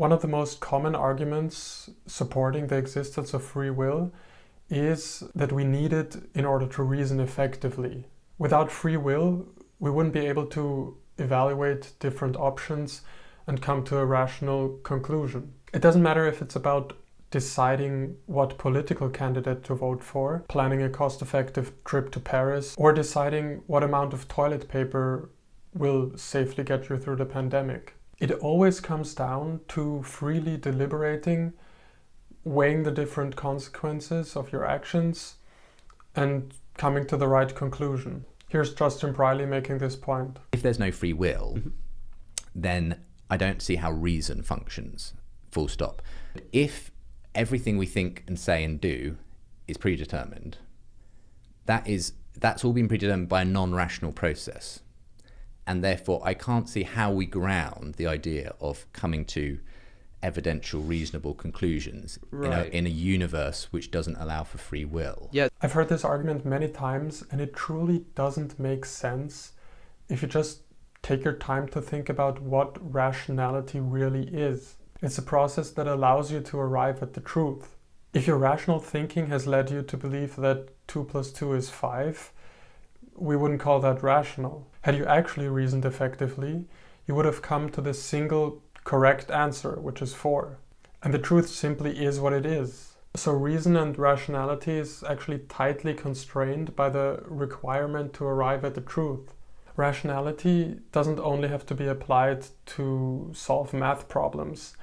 One of the most common arguments supporting the existence of free will is that we need it in order to reason effectively. Without free will, we wouldn't be able to evaluate different options and come to a rational conclusion. It doesn't matter if it's about deciding what political candidate to vote for, planning a cost-effective trip to Paris, or deciding what amount of toilet paper will safely get you through the pandemic. It always comes down to freely deliberating, weighing the different consequences of your actions, and coming to the right conclusion. Here's Justin Brierley making this point. If there's no free will, then I don't see how reason functions, full stop. If everything we think and say and do is predetermined, that's all been predetermined by a non-rational process. And therefore, I can't see how we ground the idea of coming to evidential, reasonable conclusions in a universe which doesn't allow for free will. Yeah, I've heard this argument many times, and it truly doesn't make sense if you just take your time to think about what rationality really is. It's a process that allows you to arrive at the truth. If your rational thinking has led you to believe that 2 + 2 is 5, we wouldn't call that rational. Had you actually reasoned effectively, you would have come to the single correct answer, which is 4. And the truth simply is what it is. So reason and rationality is actually tightly constrained by the requirement to arrive at the truth. Rationality doesn't only have to be applied to solve math problems.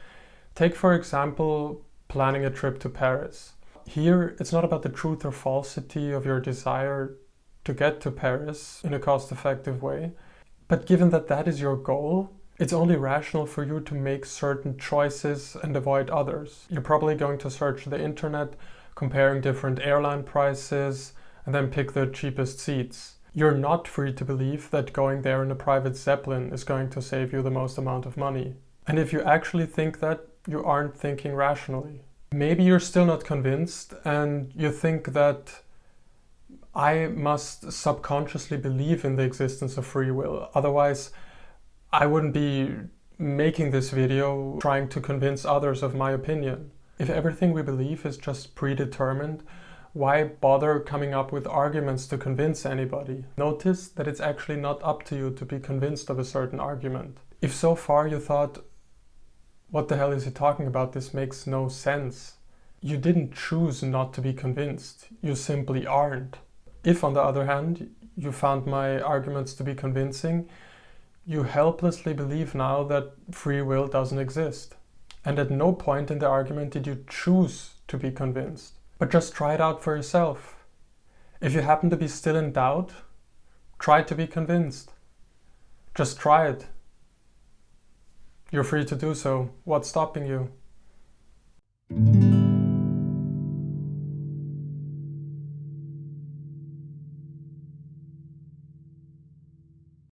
Take, for example, planning a trip to Paris. Here, it's not about the truth or falsity of your desire to get to Paris in a cost-effective way. But given that that is your goal, it's only rational for you to make certain choices and avoid others. You're probably going to search the internet, comparing different airline prices, and then pick the cheapest seats. You're not free to believe that going there in a private Zeppelin is going to save you the most amount of money. And if you actually think that, you aren't thinking rationally. Maybe you're still not convinced and you think that I must subconsciously believe in the existence of free will. Otherwise, I wouldn't be making this video trying to convince others of my opinion. If everything we believe is just predetermined, why bother coming up with arguments to convince anybody? Notice that it's actually not up to you to be convinced of a certain argument. If so far you thought, what the hell is he talking about? This makes no sense. You didn't choose not to be convinced. You simply aren't. If, on the other hand, you found my arguments to be convincing, you helplessly believe now that free will doesn't exist. And at no point in the argument did you choose to be convinced. But just try it out for yourself. If you happen to be still in doubt, try to be convinced. Just try it. You're free to do so. What's stopping you?